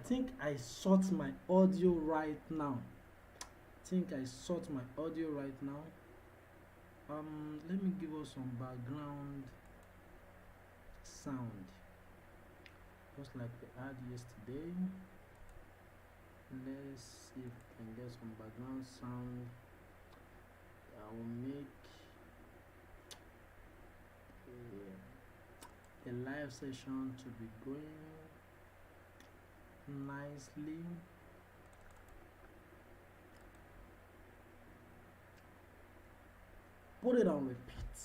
think I sort my audio right now. Let me give us some background sound, just like we had yesterday. Let's see if we can get some background sound that will make a live session to be going nicely. Put it on repeat.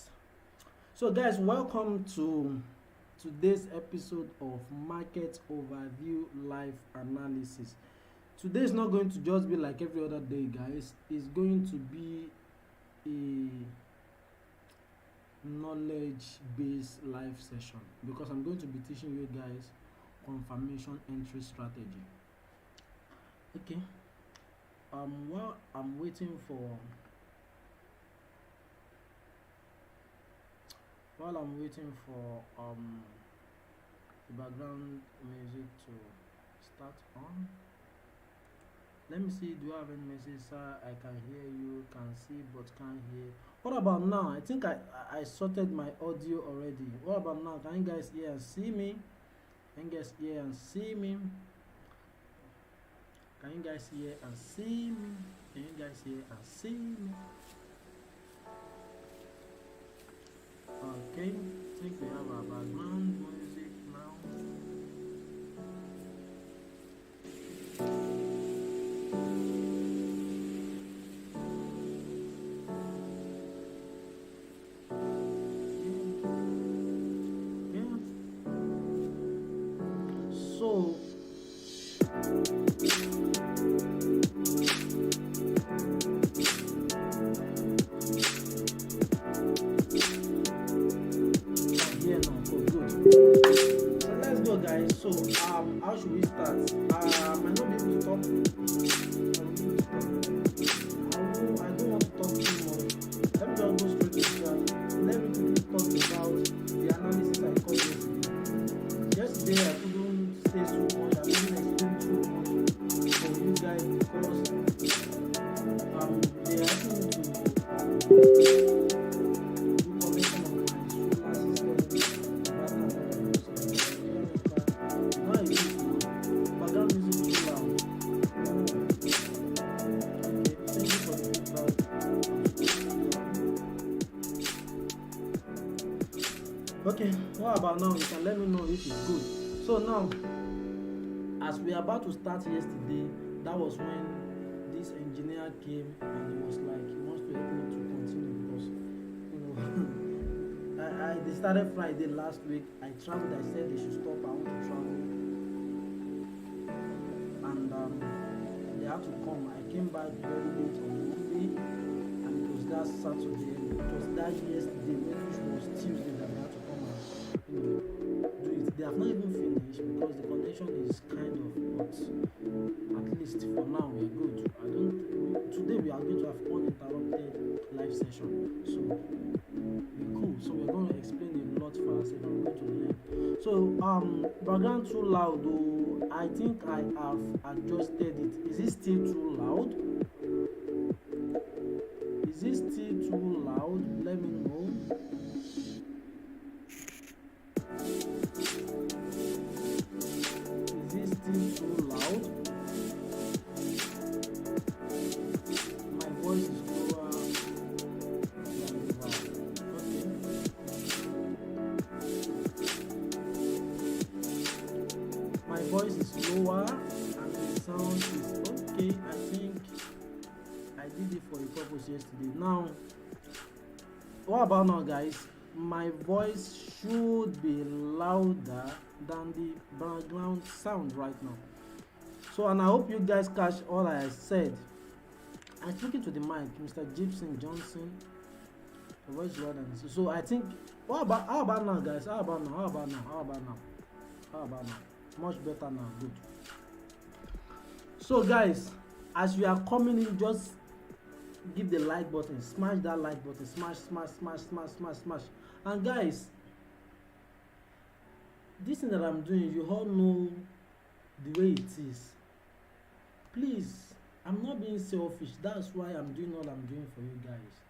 So guys, welcome to today's episode of Market Overview Live Analysis. Today is not going to just be like every other day, guys. It's going to be a knowledge-based live session because I'm going to be teaching you guys confirmation entry strategy. Okay. While I'm waiting for the background music to start on, let me see. Do you have any message? Sir, I can hear you, can see but can't hear. What about now? I think I sorted my audio already. What about now? Can you guys hear and see me? Can you guys hear and see me? Can you guys hear and see me? Can you guys hear and see me? Okay, I think we have our background music now. So let's go, guys. So how should we start? I might not be able to talk. I don't want to talk too much. Let me just go straight to that. Let me quickly talk about the analysis I called yesterday. Yesterday I couldn't say so much. I couldn't explain too much for you guys because they asked me to Okay, what about now? You can let me know if it's good. So now, as we are about to start yesterday, that was when this engineer came and he was like, he wants to help me to continue because, they started Friday last week. I traveled. I said they should stop. I want to travel, and they had to come. I came back very late on Monday, and it was that Saturday. It was that yesterday, which was Tuesday, that they had to come and do it. They have not even finished because the connection is kind of, but at least for now we're good. Today we are going to have uninterrupted live session, so we're cool. So we're going to explain a lot fast and I'm going to learn. So background too loud though. I think I have adjusted it. Is it still too loud? Is it still too loud? Let me know. Is it still too loud? My voice is lower than the loud. Okay. My voice is lower and the sound is okay. I think I did it for a purpose yesterday. Now, what about now, guys? My voice should be louder than the background sound right now. So, and I hope you guys catch all I said. I'm speaking to the mic, Mr. Gibson Johnson. The voice is louder than this. So I think, how about now, guys? How about now? Much better now. Good. So guys, as you are coming in, just give the like button, smash that like button, smash. And guys, this thing that I'm doing, you all know the way it is. Please, I'm not being selfish. That's why I'm doing all I'm doing for you guys.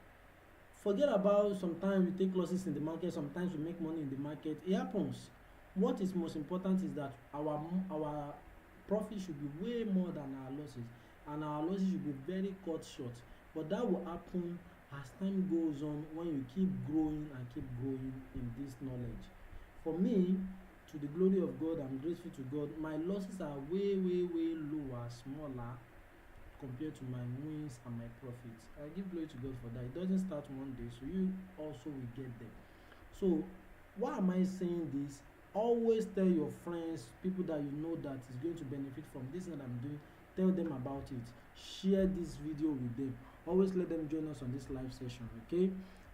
Forget about sometimes we take losses in the market, sometimes we make money in the market. It happens. What is most important is that our profit should be way more than our losses, and our losses should be very cut short. But that will happen as time goes on, when you keep growing and keep growing in this knowledge. For me, to the glory of God, I'm grateful to God. My losses are way lower, smaller compared to my wins and my profits. I give glory to God for that. It doesn't start one day, so you also will get there. So why am I saying this? Always tell your friends, people that you know that is going to benefit from this that I'm doing, tell them about it. Share this video with them. Always let them join us on this live session, okay?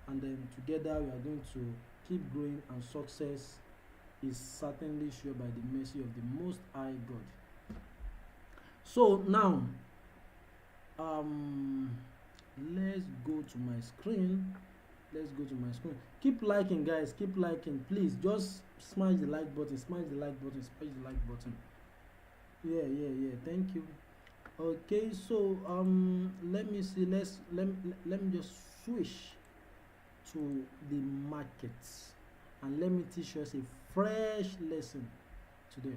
And then together we are going to keep growing, and success is certainly sure by the mercy of the Most High God. So now, let's go to my screen. Keep liking, guys. Keep liking, please. Just smash the like button. Yeah. Thank you. Okay, so let me see. Let me just switch to the markets, and let me teach us a fresh lesson today.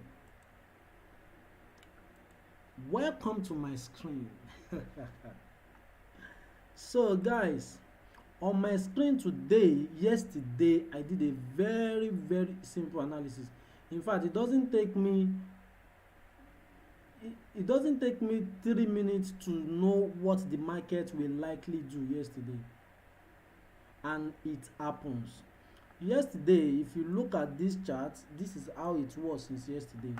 Welcome to my screen. So guys, on my screen today, yesterday I did a very simple analysis. In fact, it doesn't take me 3 minutes to know what the market will likely do yesterday, and it happens. Yesterday, if you look at this chart, this is how it was since yesterday.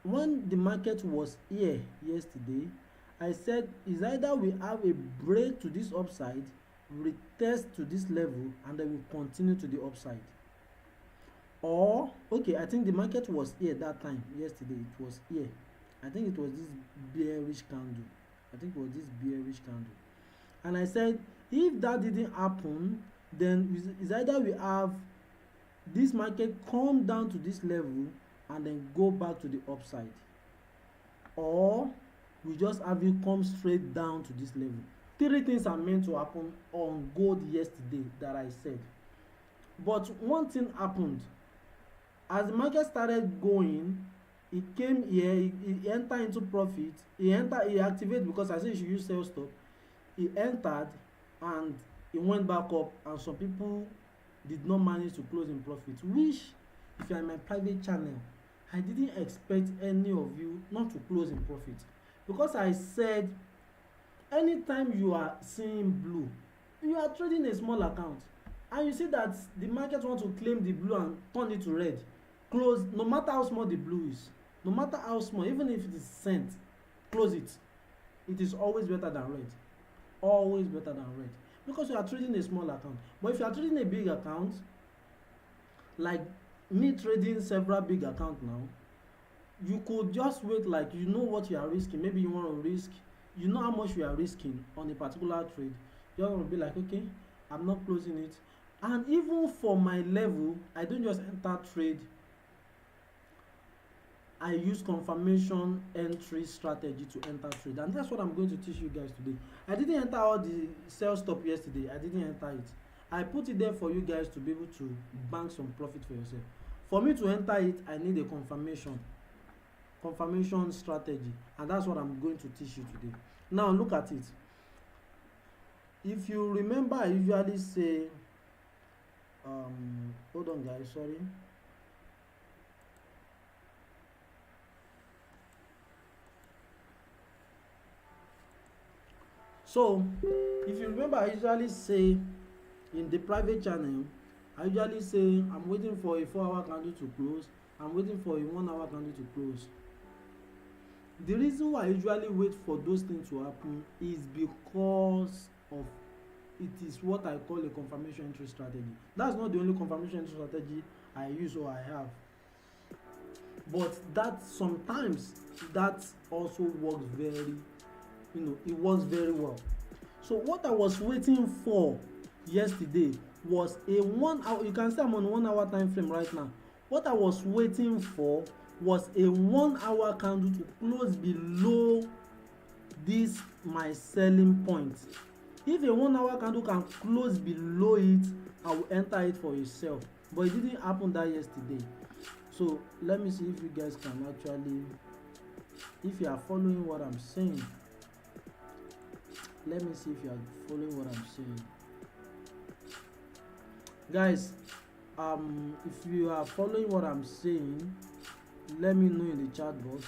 When the market was here yesterday, I said it's either we have a break to this upside, retest to this level, and then we continue to the upside. Or, okay, I think the market was here that time yesterday. It was here. I think it was this bearish candle. And I said, if that didn't happen, then it's either we have this market come down to this level and then go back to the upside, or we just have it come straight down to this level. 3 things are meant to happen on gold yesterday that I said. But one thing happened. As the market started going, it came here, it entered into profit. It activated, because I said you should use sell stop. It entered and it went back up, and some people did not manage to close in profit, which, if you are in my private channel, I didn't expect any of you not to close in profit, because I said anytime you are seeing blue, you are trading a small account, and you see that the market wants to claim the blue and turn it to red, close, no matter how small the blue is, no matter how small, even if it is cent, close it. It is always better than red, because you are trading a small account. But if you are trading a big account, like me trading several big accounts now, you could just wait, like, you know what you are risking. Maybe you want to risk, you know how much you are risking on a particular trade. You want to be like, okay, I'm not closing it. And even for my level, I don't just enter trade. I use confirmation entry strategy to enter trade, and that's what I'm going to teach you guys today. I didn't enter all the sell stop yesterday. I didn't enter it. I put it there for you guys to be able to bank some profit for yourself. For me to enter it, I need a confirmation strategy, and that's what I'm going to teach you today. Now look at it. If you remember, I usually say hold on guys, sorry. So if you remember, I usually say in the private channel, I usually say I'm waiting for a 4-hour candle to close, I'm waiting for a 1-hour candle to close. The reason why I usually wait for those things to happen is because of it is what I call a confirmation entry strategy. That's not the only confirmation entry strategy I use or I have, but that sometimes that also works very, it works very well. So what I was waiting for yesterday was a 1 hour. You can see I'm on 1 hour time frame right now. What I was waiting for was a 1 hour candle to close below this my selling point. If a 1 hour candle can close below it, I will enter it for a sell, but it didn't happen that yesterday. So let me see if you guys can actually, if you are following what I'm saying. Let me see if you are following what I'm saying, guys. If you are following what I'm saying, let me know in the chat box.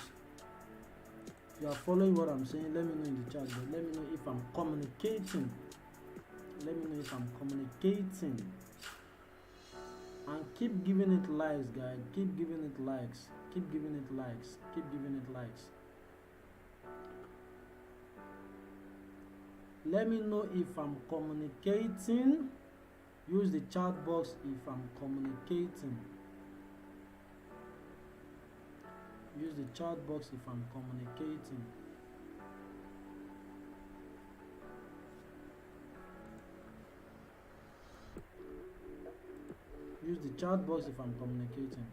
If you are following what I'm saying, let me know in the chat box. Let me know if I'm communicating. Let me know if I'm communicating. And keep giving it likes, guys. Keep giving it likes. Keep giving it likes. Keep giving it likes. Let me know if I'm communicating. Use the chat box if I'm communicating. Use the chat box if I'm communicating. Use the chat box if I'm communicating.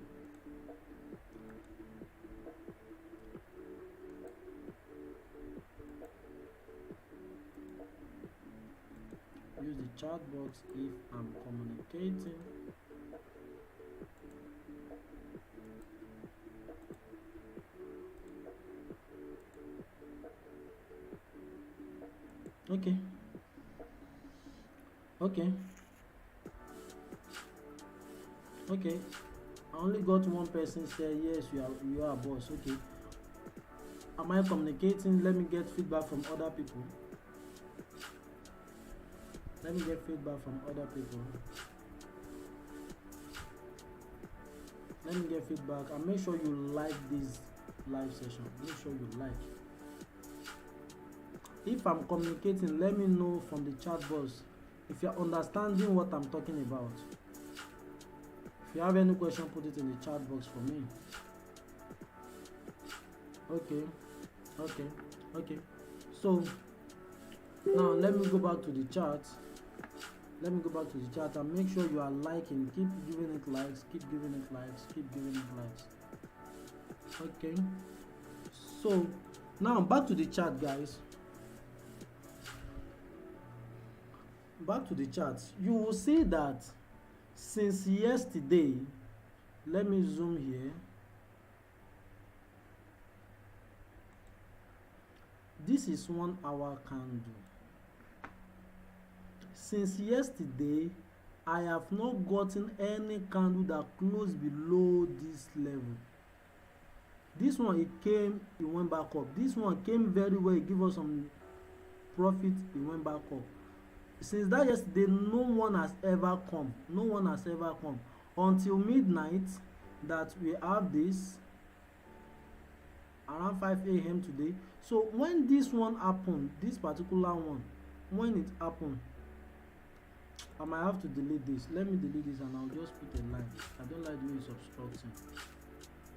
Use the chat box if I'm communicating. Okay. Okay. Okay. I only got one person say yes, you are boss. Okay. Am I communicating? Let me get feedback from other people. Let me get feedback from other people. Let me get feedback and make sure you like this live session. Make sure you like. If I'm communicating, let me know from the chat box if you're understanding what I'm talking about. If you have any question, put it in the chat box for me. Okay. So now let me go back to the chat. Let me go back to the chat and make sure you are liking. Keep giving it likes. Keep giving it likes. Keep giving it likes. Okay. So now back to the chat, guys. Back to the chat. You will see that since yesterday, let me zoom here. This is 1 hour candle. Since yesterday, I have not gotten any candle that closed below this level. This one, it came, it went back up. This one came very well, it gave us some profit, it went back up. Since that yesterday, no one has ever come. No one has ever come until midnight that we have this around 5 a.m. today. So when this one happened, this particular one, when it happened, I might have to delete this. Let me delete this and I'll just put a line. I don't like the way it's obstructing.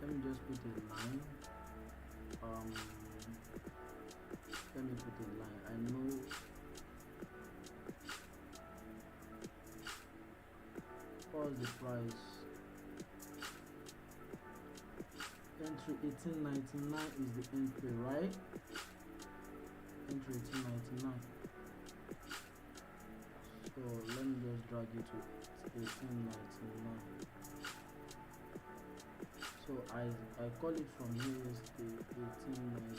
Let me just put a line. Let me put a line. I know. What's the price? Entry 1899 is the entry, right? Entry 1899. So let me just drag it to 1899. So I call it from here yesterday 1899.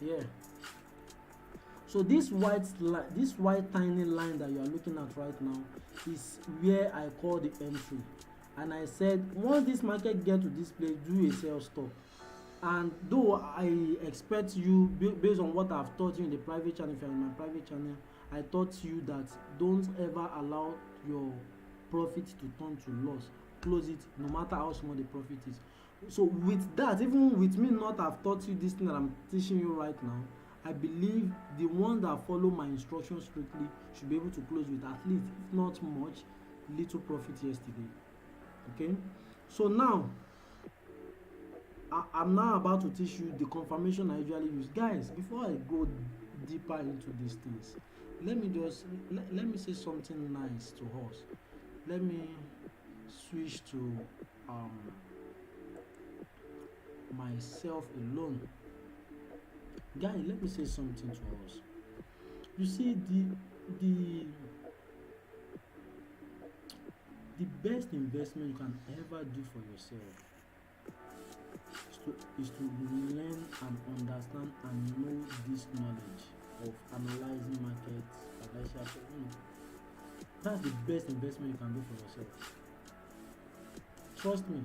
Yeah. So this white tiny line that you are looking at right now is where I call the entry, and I said once this market get to this place, do a sell stop. And though I expect you, based on what I've taught you in the private channel, if you're in my private channel, I taught you that don't ever allow your profit to turn to loss. Close it no matter how small the profit is. So with that, even with me not have taught you this thing that I'm teaching you right now, I believe the ones that follow my instructions strictly should be able to close with at least, if not much, little profit yesterday. Okay, so now I'm now about to teach you the confirmation I usually use. Guys, before I go deeper into these things, let me just let me say something nice to us. Let me switch to um myself alone. Guy, let me say something to us. You see, the the best investment you can ever do for yourself is to learn and understand and know this knowledge of analyzing markets, financial, that's the best investment you can do for yourself. Trust me.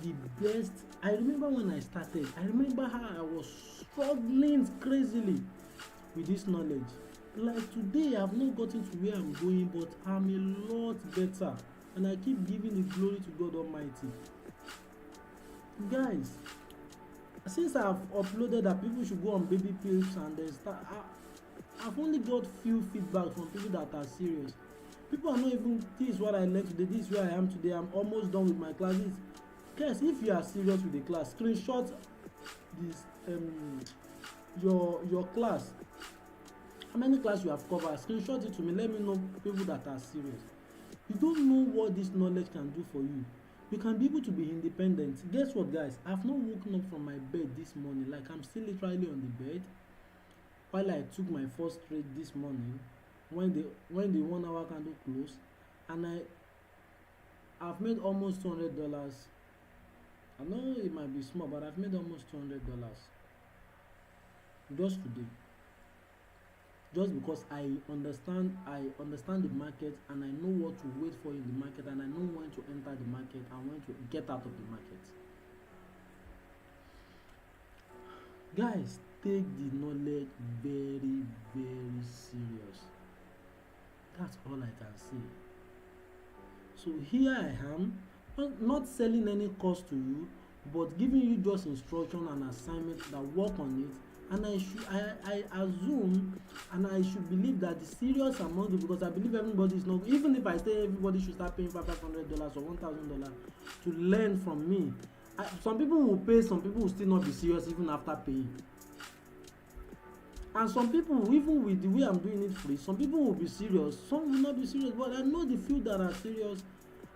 The best. I remember when I started, I remember how I was struggling crazily with this knowledge. Like today, I've not gotten to where I'm going, but I'm a lot better, and I keep giving the glory to God Almighty. Guys, since I've uploaded that people should go on baby pills and then start, I've only got few feedback from people that are serious. People are not even, this is what I learned today, this is where I am today, I'm almost done with my classes. Guys, if you are serious with the class, screenshot this your class, how many class you have covered, screenshot it to me, let me know people that are serious. You don't know what this knowledge can do for you. You can be able to be independent. Guess what, guys? I've not woken up from my bed this morning, like I'm still literally on the bed while I took my first trade this morning when the 1 hour candle closed, and I've made almost $200. I know it might be small, but I've made almost $200 just today. Just because I understand the market, and I know what to wait for in the market, and I know when to enter the market and when to get out of the market. Guys, take the knowledge very, very serious. That's all I can say. So here I am, not selling any course to you, but giving you just instruction and assignment that work on it. And I assume and I should believe that the serious among it, because I believe everybody is not, even if I say everybody should start paying $500 or $1,000 to learn from me, some people will pay, some people will still not be serious even after paying. And some people, even with the way I'm doing it free, some people will be serious, some will not be serious, but I know the few that are serious,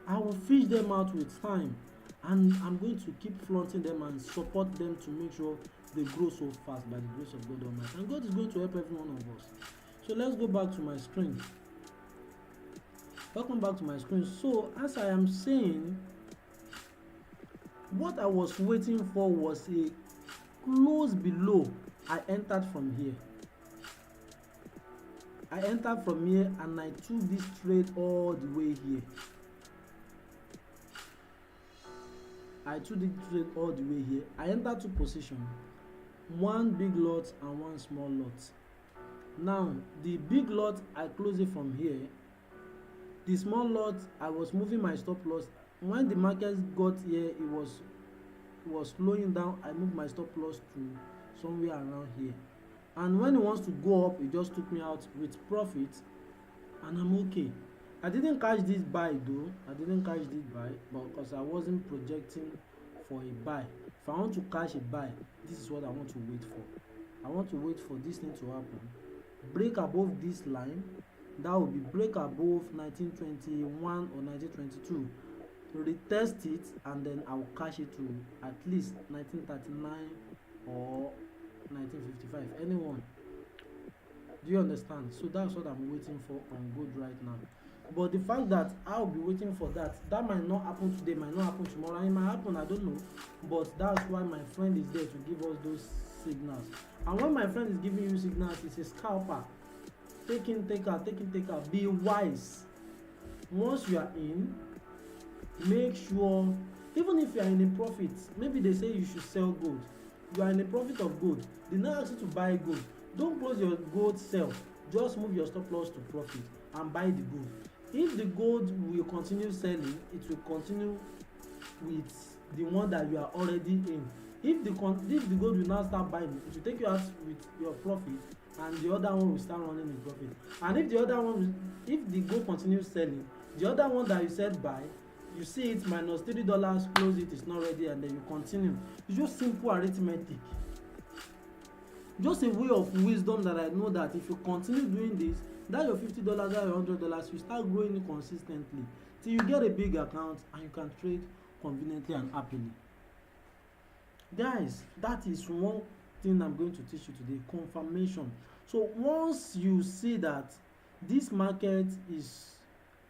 I will fish them out with time, and I'm going to keep flaunting them and support them to make sure they grow so fast by the grace of God Almighty. And God is going to help every one of us. So let's go back to my screen. Welcome back to my screen. So as I am saying, what I was waiting for was a close below. I entered from here. And I took this trade all the way here. I entered two positions, one big lot and one small lot. Now the big lot, I closed it from here. The small lot, I was moving my stop loss. When the market got here, it was slowing down. I moved my stop loss to somewhere around here, and when it wants to go up, it just took me out with profit, and I'm okay. I didn't catch this buy though. But because I wasn't projecting for a buy. If I want to catch a buy, this is what I want to wait for. I want to wait for this thing to happen, break above this line. That will be break above 1921 or 1922, retest it, and then I will cash it to at least 1939 or 1955, anyone. Do you understand? So that's what I'm waiting for on good right now. But the fact that I'll be waiting for that might not happen today, might not happen tomorrow, it might happen, I don't know. But that's why my friend is there to give us those signals. And when my friend is giving you signals, it's a scalper. Take in, take out. Be wise. Once you are in, make sure, even if you are in a profit, maybe they say you should sell gold. You are in a profit of gold. They now ask you to buy gold. Don't close your gold sell. Just move your stop loss to profit and buy the gold. If the gold will continue selling, it will continue with the one that you are already in. If the gold will now start buying, it will take you out with your profit, and the other one will start running in profit. And if the gold continues selling, the other one that you said buy, you see it minus $3, close it, it's not ready, and then you continue. It's just simple arithmetic. just a way of wisdom that I know that if you continue doing this, that your $50, that your $100, you start growing it consistently till you get a big account and you can trade conveniently and happily. Guys, that is one thing I'm going to teach you today, confirmation. So once you see that this market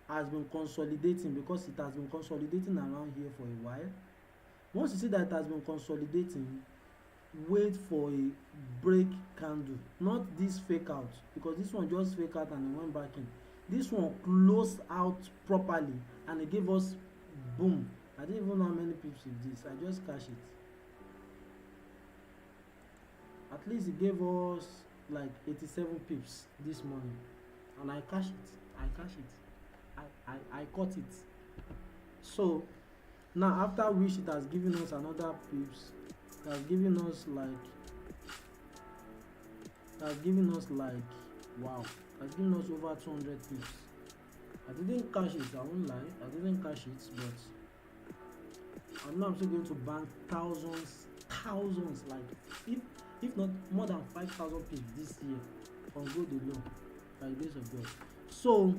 has been consolidating, because it has been consolidating around here for a while, once you see that it has been consolidating, wait for a break candle, not this fake out, because this one just fake out and it went back in. This one closed out properly and it gave us boom. I didn't even know how many pips with this, I just cash it. At least it gave us like 87 pips this morning and I cash it. I caught it. So now after which it has given us another pips, it has given us like wow, it has given us over 200 pips. I didn't cash it, I won't lie, I didn't cash it, but I'm now still going to bank thousands, like if not more than 5,000 pips this year on gold alone, by the grace of God. So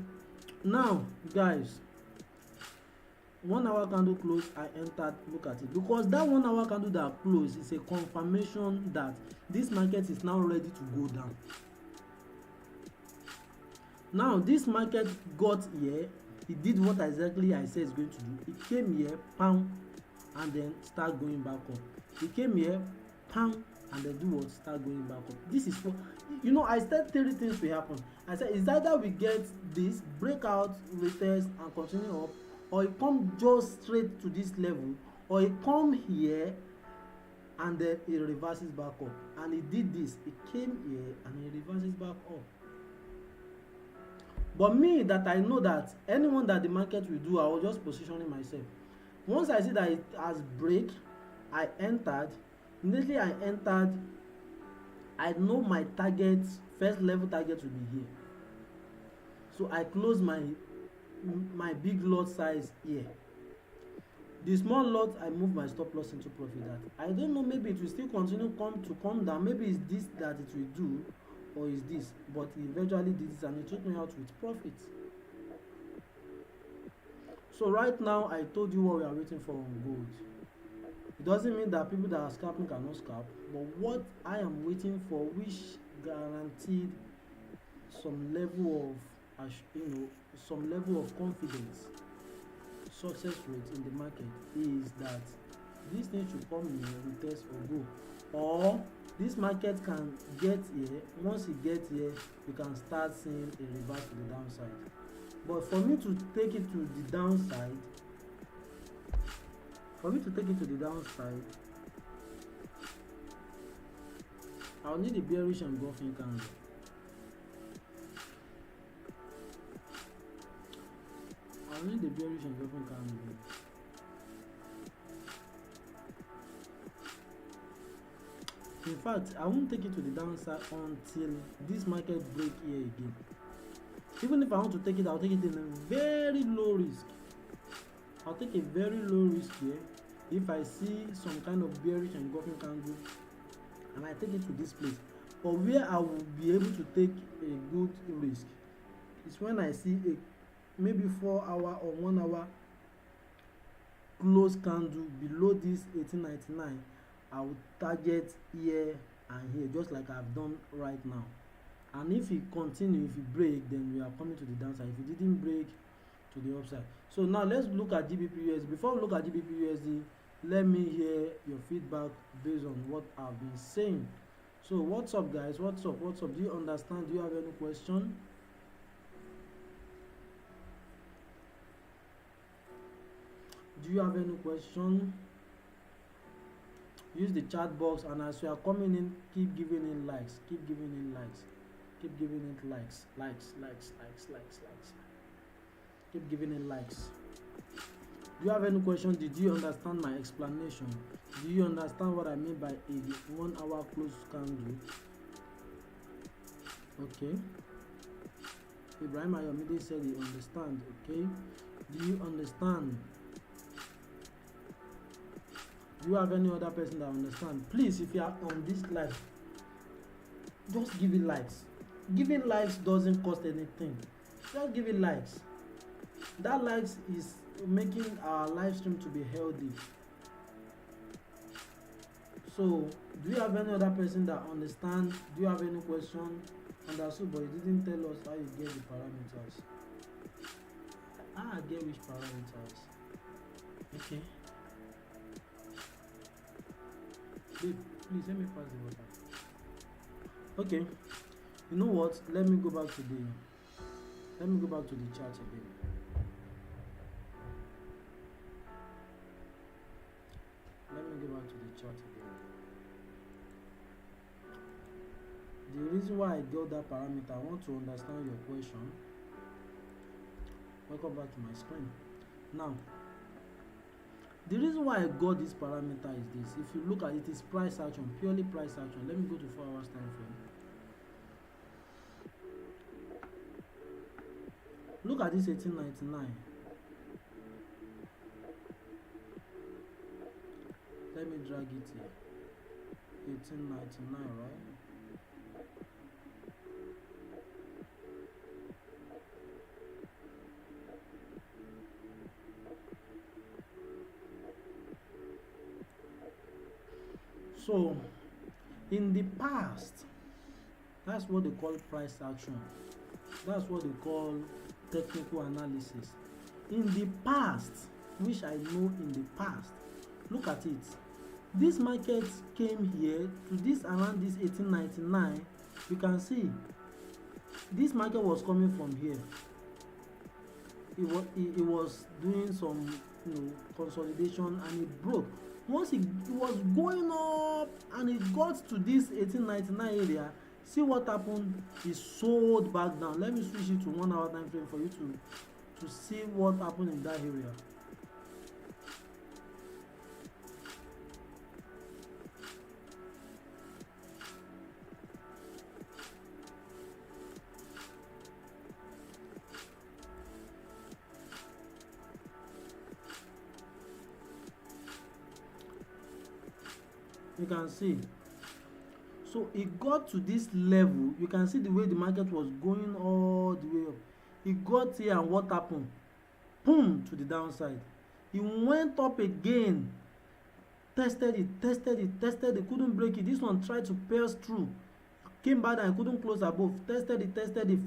now guys, 1 hour candle close, I entered, look at it, because that 1 hour candle that closed is a confirmation that this market is now ready to go down. Now this market got here, it did what exactly I said it's going to do. It came here, pound, and then start going back up. It came here, pound, and then do what? Start going back up. This is for, you know, I said 3 things will happen. I said it's either we get this breakout, retest, and continue up, or it come just straight to this level, or it come here and then it reverses back up. And it did this, it came here and it reverses back up. But me, that I know that anyone that the market will do, I was just positioning myself. Once I see that it has break, I entered. Immediately I entered, I know my target, first level target will be here. So I close my big lot size here. The small lot, I move my stop loss into profit. That I don't know, maybe it will still continue to come down. Maybe it's this that it will do, or is this, but eventually did this and it took me out with profit. So right now I told you what we are waiting for on gold. It doesn't mean that people that are scalping cannot scalp, but what I am waiting for, which guaranteed some level of some level of confidence, success rate in the market, is that this thing should come here, retest or go, or this market can get here. Once it gets here, you can start seeing a reverse to the downside. But for me to take it to the downside, I'll need a bearish engulfing candle. In fact, I won't take it to the downside until this market break here again. Even if I want to take it, I'll take it in a very low risk. I'll take a very low risk here. If I see some kind of bearish engulfing candle and I take it to this place, but where I will be able to take a good risk is when I see a maybe 4 hour or 1 hour close candle below this 1899. I will target here and here, just like I've done right now. And if it continue, if it break, then we are coming to the downside. If it didn't break, to the upside. So now let's look at GBP/USD. Before we look at GBP/USD, let me hear your feedback based on what I've been saying. So what's up, guys? What's up? Do you understand? Do you have any question? Use the chat box, and as you are coming in, keep giving in likes. Keep giving it likes. Keep giving in likes. Do you have any question? Did you understand my explanation? Do you understand what I mean by a 1 hour close candle? Okay. Ibrahim Ayomide said he understand. Okay. Do you understand? Do you have any other person that understand? Please, if you are on this live, just give it likes. Giving likes doesn't cost anything. Just give it likes. That likes is making our live stream to be healthy. So do you have any other person that understand? Do you have any question? Understood, but you didn't tell us how you get the parameters. I get which parameters. Okay. Babe, please let me pass the water. Okay. You know what? Let me go back to the chart again. Let me go back to the chart again. The reason why I got that parameter, I want to understand your question. Welcome back to my screen. Now, the reason why I got this parameter is this. If you look at it, it's price action, purely price action. Let me go to 4 hours time frame. Look at this 1899. Let me drag it here. 1899, right? So, in the past, that's what they call price action. That's what they call technical analysis. In the past, which I know in the past, look at it. This market came here to this around this 1899. You can see this market was coming from here. It was doing some consolidation, and it broke. Once it was going up and it got to this 1899 area, see what happened? It sold back down. Let me switch it to 1 hour time frame for you to see what happened in that area. You can see, so it got to this level. You can see the way the market was going all the way up. It got here, and what happened? Boom, to the downside. It went up again, tested it, couldn't break it. This one tried to pierce through, came back and couldn't close above, tested it.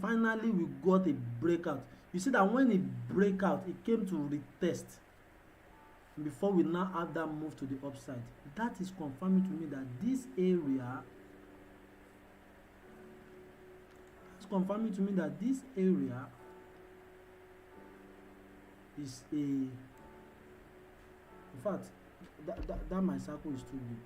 Finally we got a breakout. You see that when it break out, it came to retest before we now have that move to the upside. That is confirming to me that this area is a, in fact, that my circle is too big.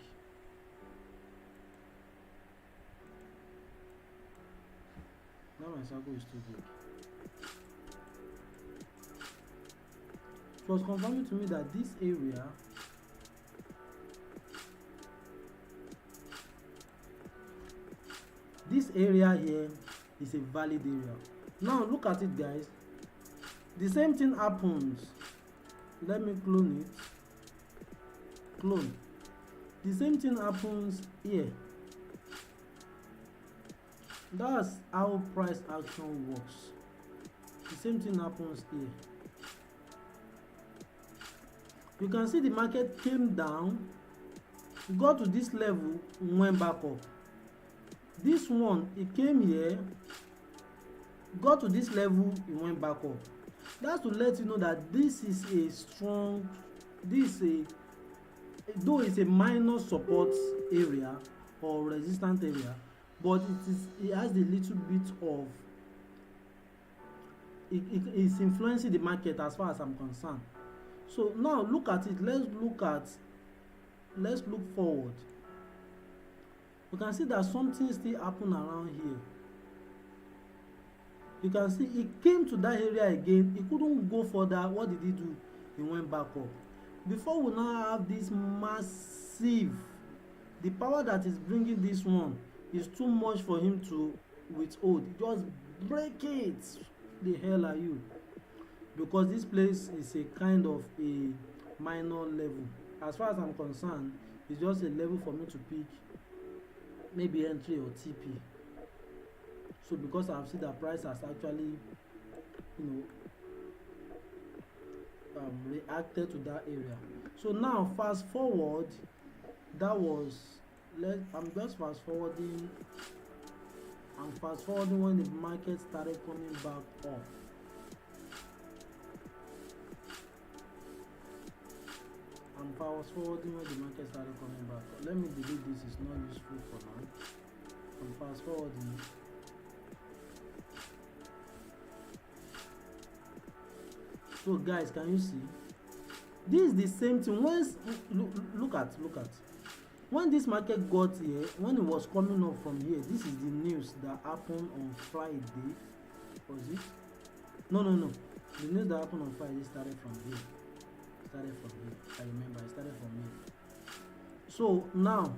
It was confirming to me that this area here is a valid area. Now look at it, guys. The same thing happens. Let me clone it. The same thing happens here. That's how price action works. The same thing happens here. You can see the market came down, got to this level, went back up. This one, it came here, got to this level, it went back up. That's to let you know that this is a strong, though it's a minor support area or resistance area, but it has a little bit of, it is influencing the market as far as I'm concerned. So now look at it. Let's look forward. You can see that something still happened around here. You can see it came to that area again. It couldn't go further. What did it do? It went back up. Before we now have this massive, the power that is bringing this one is too much for him to withhold. Just break it. The hell are you? Because this place is a kind of a minor level. As far as I'm concerned, it's just a level for me to pick maybe entry or TP. So because I've seen that price has actually, you know, reacted to that area. So now fast forward, that was, I'm just fast forwarding. I'm fast forwarding when the market started coming back up. I'm fast forwarding when the market started coming back up. Let me delete this, it's not useful for now. I'm fast forwarding. So guys, can you see? This is the same thing. Look at when this market got here, when it was coming up from here, this is the news that happened on Friday. Was it? No. The news that happened on Friday started from here. I remember it started from here. So now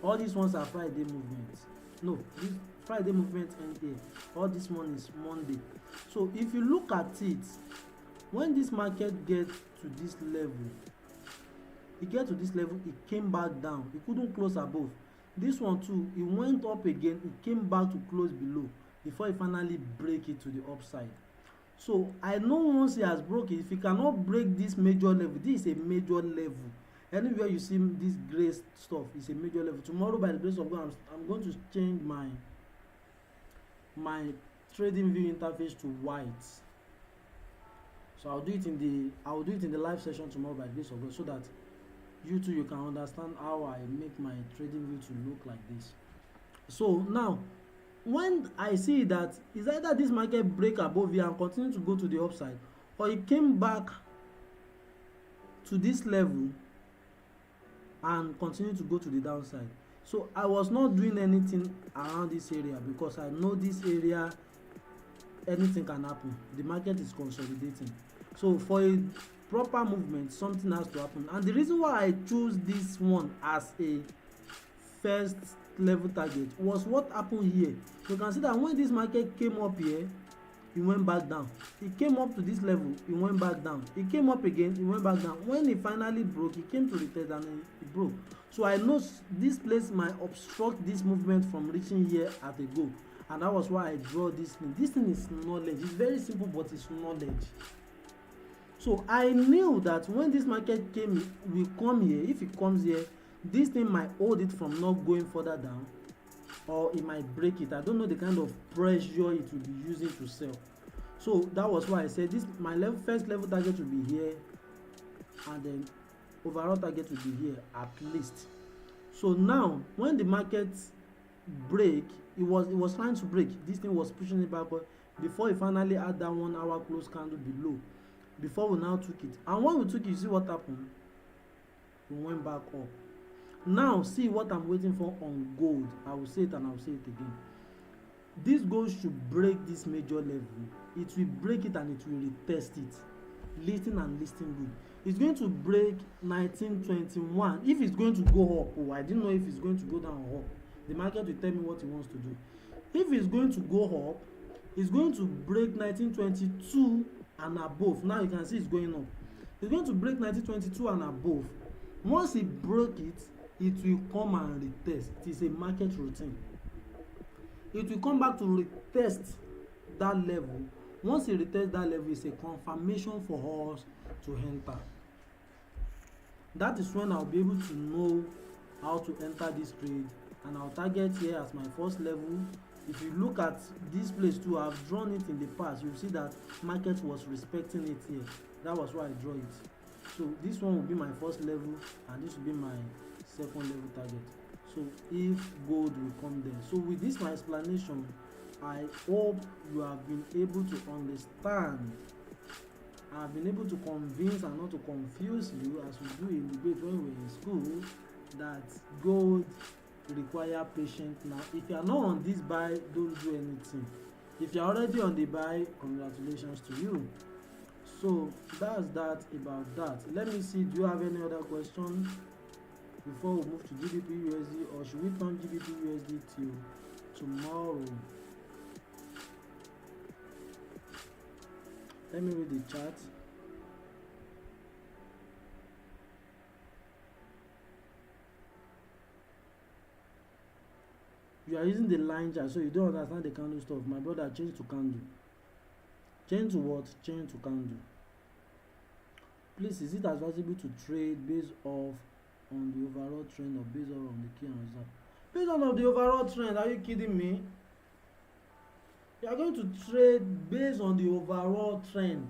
all these ones are Friday movements. No, this Friday movement end here. All this one is Monday. So if you look at it, when this market gets to this level, it came back down. It couldn't close above. This one too, it went up again, it came back to close below before it finally break it to the upside. So I know once it has broken, if it cannot break this major level, this is a major level. Anywhere you see this gray stuff is a major level. Tomorrow, by the grace of God, I'm going to change my trading view interface to white. So I'll do it in the live session tomorrow by the grace of God, so that you too, you can understand how I make my trading view to look like this. So now when I see that it's either this market break above here and continue to go to the upside, or it came back to this level and continue to go to the downside. So I was not doing anything around this area because I know this area, anything can happen. The market is consolidating. So for a proper movement, something has to happen. And the reason why I chose this one as a first level target was what happened here. You can see that when this market came up here, it went back down. It came up to this level, it went back down. It came up again, it went back down. When it finally broke, it came to retest and it broke. So I know this place might obstruct this movement from reaching here at a go. And that was why I draw this thing. This thing is knowledge. It's very simple, but it's knowledge. So I knew that when this market will come here, if it comes here, this thing might hold it from not going further down, or it might break it. I don't know the kind of pressure it will be using to sell. So that was why I said this, my first level target will be here, and then overall target will be here at least. So now when the market break, it was trying to break. This thing was pushing it backward before it finally had that 1 hour close candle below, before we now took it. And when we took it, you see what happened? We went back up. Now see what I'm waiting for on gold. I will say it and I will say it again. This gold should break this major level. It will break it and it will retest it. Listing and listing good. It's going to break 1921. If it's going to go up, I didn't know if it's going to go down or up. The market will tell me what it wants to do. If it's going to go up, it's going to break 1922 and above. Now you can see it's going up. It's going to break 1922 and above. Once it broke it, it will come and retest. It is a market routine. It will come back to retest that level. Once it retests that level, it's a confirmation for us to enter. That is when I'll be able to know how to enter this trade, and I'll target here as my first level. If you look at this place too, I've drawn it in the past. You'll see that market was respecting it here. That was why I draw it. So this one will be my first level, and this will be my second level target. So if gold will come there. So with this my explanation, I hope you have been able to understand. I've been able to convince and not to confuse you, as we do in debate when we're in school, that gold require patience. Now if you are not on this buy, don't do anything. If you are already on the buy, congratulations to you. So that's that about that. Let me see, do you have any other question before we move to GBP USD, or should we turn GBP USD till tomorrow? Let me read the chart. you are using the line chart, so you don't understand the candle stuff, my brother, change to candle. Change to what? Change to candle. Please, is it advisable to trade based off on the overall trend or based on the key and result? Based on the overall trend, are you kidding me? You are going to trade based on the overall trend.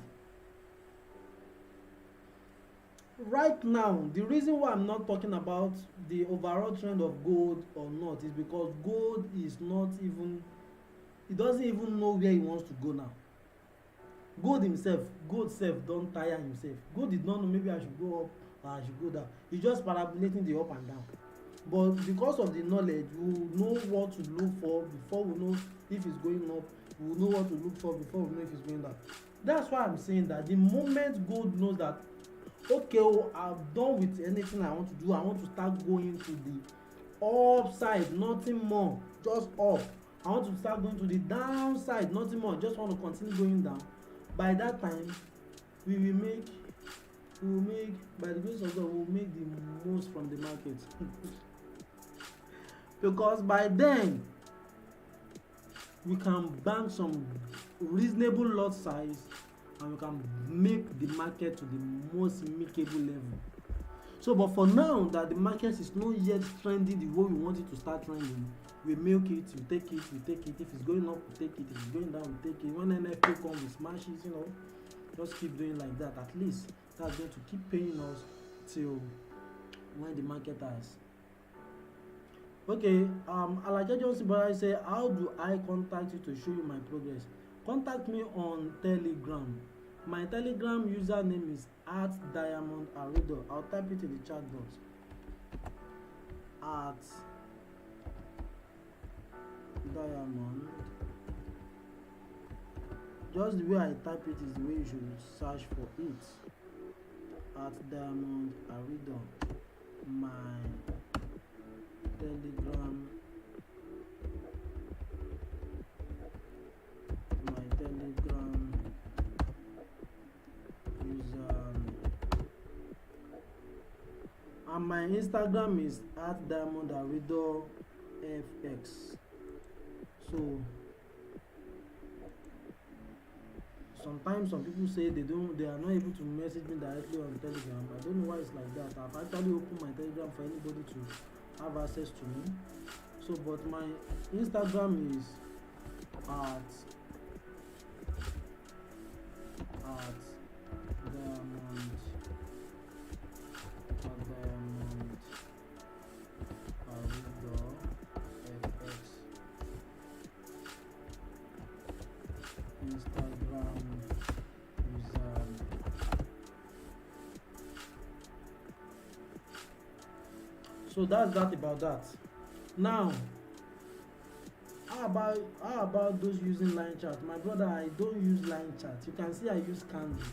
Right now, the reason why I'm not talking about the overall trend of gold or not is because gold is not even, he doesn't even know where he wants to go now. Gold self don tire himself. Gold did not know maybe I should go up or I should go down. He's just parabolating the up and down. But because of the knowledge, we will know what to look for before we know if it's going up. We will know what to look for before we know if it's going down. That's why I'm saying that the moment gold knows that, okay, oh, I'm done with anything I want to do, I want to start going to the upside, nothing more, just up. I want to start going to the downside, nothing more, just want to continue going down. By that time, we will make, by the grace of God, we will make the most from the market. Because by then, we can bank some reasonable lot size and we can make the market to the most makeable level. So, but for now that the market is not yet trending the way we want it to start trending, we milk it, we take it, we take it. If it's going up, we take it. If it's going down, we take it. When NFP comes, we smash it, you know. Just keep doing like that. At least that's going to keep paying us till when the market has. Okay, Alaja Johnson, but I say, how do I contact you to show you my progress? Contact me on Telegram. My Telegram username is @diamond_aridoh. I'll type it in the chat box. @diamond. Just the way I type it is the way you should search for it. @diamond_aridoh. My Telegram. And my Instagram is @diamond_aridoh_fx. So sometimes some people say they are not able to message me directly on Telegram. I don't know why it's like that. I've actually opened my Telegram for anybody to have access to me. So, but my Instagram is at diamond aridoh fx. Instagram user. So that's that about that. Now, how about those using line chart? My brother, I don't use line chart. You can see I use candle.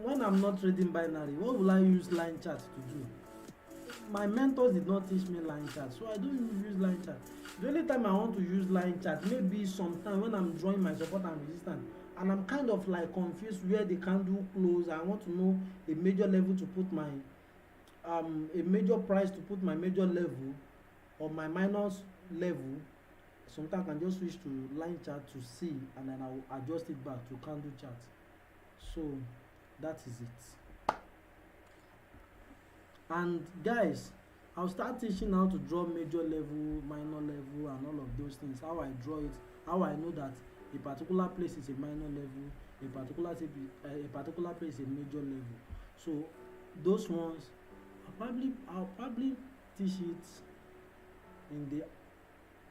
When I'm not trading binary, what will I use line chart to do? My mentors did not teach me line chart, so I don't use line chart. The only time I want to use line chart maybe sometime when I'm drawing my support and resistance and I'm kind of like confused where the candle close. I want to know a major level to put my a major price to put my major level or my minus level. Sometimes I can just switch to line chart to see, and then I'll adjust it back to candle chart. So that is it. And guys, I'll start teaching how to draw major level, minor level, and all of those things. How I draw it, how I know that a particular place is a minor level, a particular place is a major level. So those ones, I'll probably teach it in the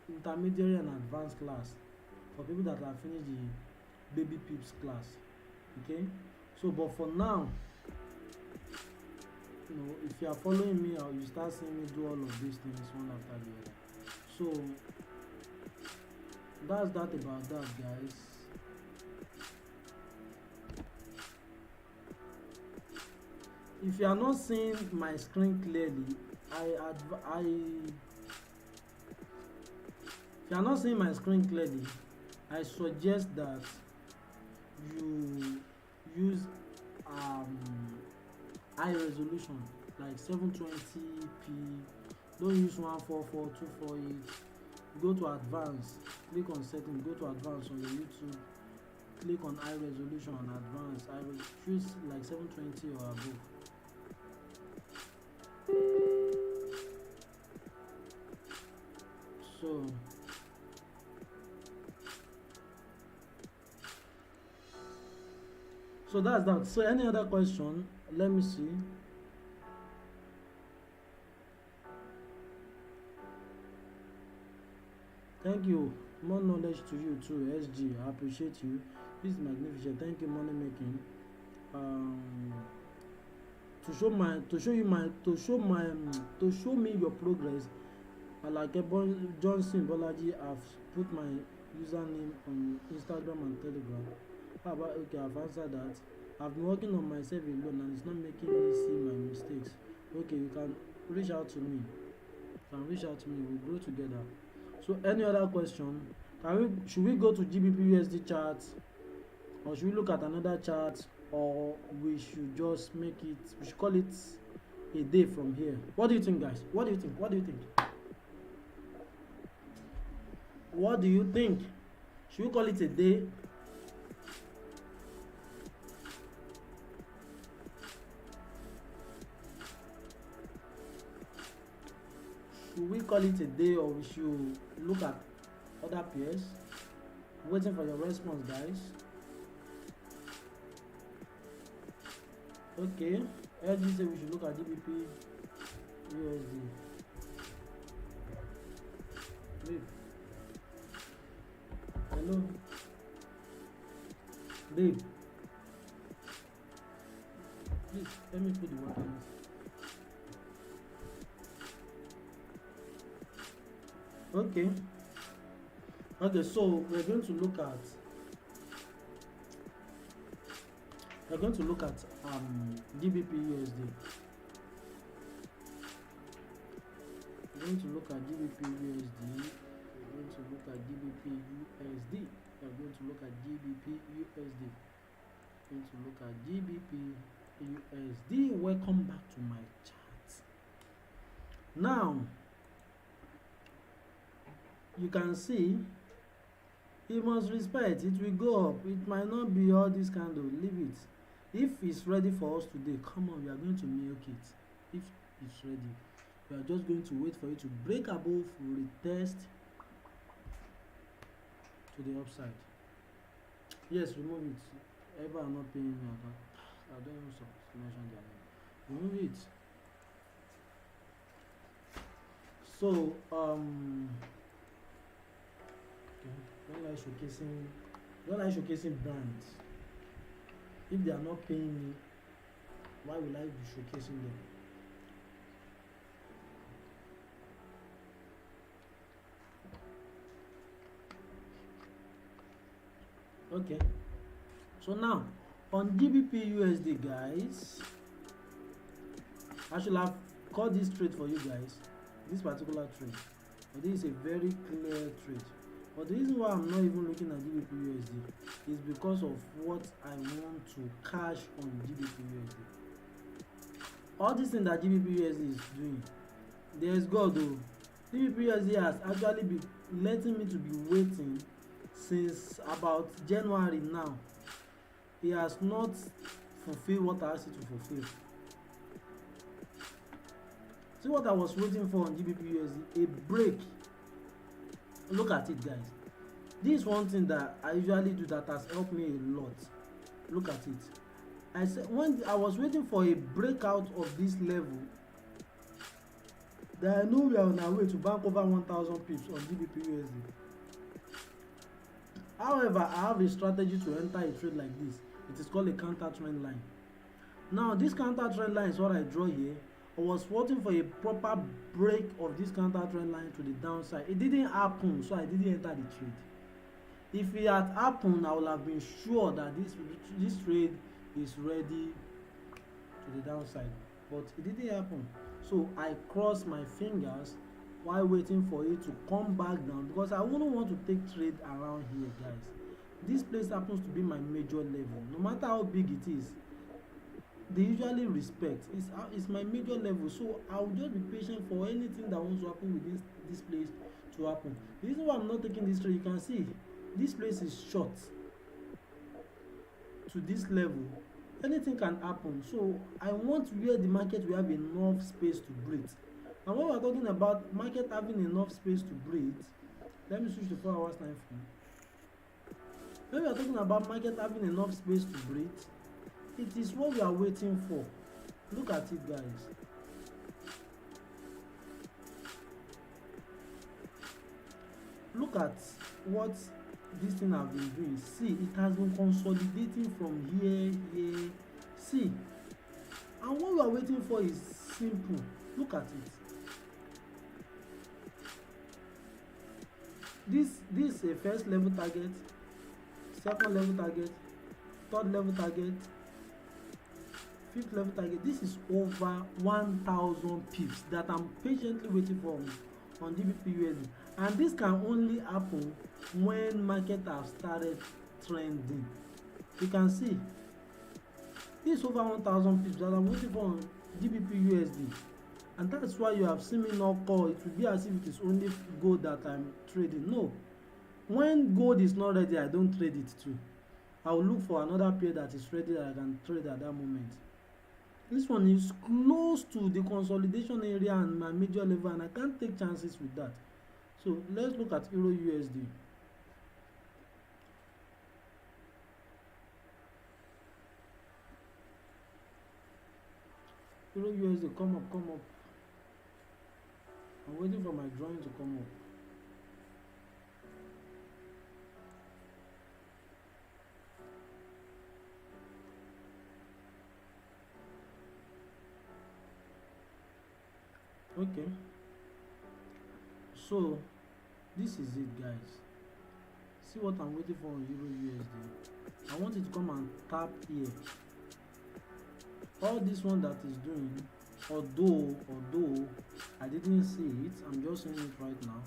intermediary and advanced class for people that have finished the baby pips class. Okay, so but for now, you know, if you are following me, or you start seeing me do all of these things one after the other. So that's that about that, guys. If you are not seeing my screen clearly, if you are not seeing my screen clearly, I suggest that you use high resolution like 720p. Don't use 144, 248. go to advanced, click on settings, go to advanced on your YouTube, click on high resolution on advanced, choose like 720 or above. So that's that. So any other question? Let me see. Thank you. More knowledge to you too, SG. I appreciate you. This is magnificent. Thank you, money making. To show me your progress, like Johnson Bolaji, I've put my username on Instagram and Telegram. How about, okay, I've answered that. I've been working on myself alone and it's not making me see my mistakes. Okay, you can reach out to me. We'll grow together. So any other question? Should we go to GBP/USD chart, or should we look at another chart, or we should just make it, we should call it a day from here? What do you think, guys? What do you think? Should we call it a day? Should we call it a day, or we should look at other pairs? Waiting for your response, guys. Okay, LG say we should look at GBP/USD. Babe. Hello, babe. Please let me put the water in. Okay, so we're going to look at GBP/USD. We're going to look at GBP/USD. Welcome back to my chat. Now you can see, you must respect, it will go up. It might not be all this kind of, leave it. If it's ready for us today, come on, we are going to milk it. If it's ready, we are just going to wait for it to break above, retest to the upside. Yes, remove it. Ever are not paying me. I don't even mention their name. Remove it. So don't like showcasing brands. If they are not paying me, why will I be showcasing them? Okay, so now on GBP/USD, guys, I should have called this trade for you guys, this particular trade, but this is a very clear trade. But the reason why I'm not even looking at GBP/USD is because of what I want to cash on GBP/USD. All this thing that GBP/USD is doing, there's God though. GBP/USD has actually been letting me to be waiting since about January now. He has not fulfilled what I asked it to fulfill. See what I was waiting for on GBP/USD? A break. Look at it, guys. This is one thing that I usually do that has helped me a lot. Look at it. I said when I was waiting for a breakout of this level, that I know we are on our way to bank over 1,000 pips on GBP/USD. However, I have a strategy to enter a trade like this. It is called a counter trend line. Now, this counter trend line is what I draw here. I was waiting for a proper break of this counter trend line to the downside. It didn't happen, so I didn't enter the trade. If it had happened, I would have been sure that this trade is ready to the downside, but it didn't happen. So I crossed my fingers while waiting for it to come back down, because I wouldn't want to take trade around here, guys. This place happens to be my major level. No matter how big it is, they usually respect. It's my major level, so I'll just be patient for anything that wants to happen with this place to happen. The reason why I'm not taking this trade, you can see this place is short to this level. Anything can happen, so I want where the market will have enough space to breathe. And when we're talking about market having enough space to breathe, let me switch to 4 hours time frame. When we are talking about market having enough space to breathe, it is what we are waiting for. Look at it, guys. Look at what this thing have been doing. See, it has been consolidating from here. See, and what we are waiting for is simple. Look at it. This is a first level target, second level target, third level target, fifth level target. This is over 1,000 pips that I'm patiently waiting for on GBP/USD, and this can only happen when market have started trending. You can see this over 1,000 pips that I'm waiting for on GBP/USD, and that's why you have seen me not call. It will be as if it is only gold that I'm trading. No, when gold is not ready, I don't trade it too. I will look for another pair that is ready that I can trade at that moment. This one is close to the consolidation area and my major level, and I can't take chances with that. So let's look at Euro/USD. Euro/USD, come up. I'm waiting for my drawing to come up. Okay, so this is it, guys. See what I'm waiting for on Euro/USD. I want it to come and tap here. All this one that is doing, although I didn't see it, I'm just seeing it right now.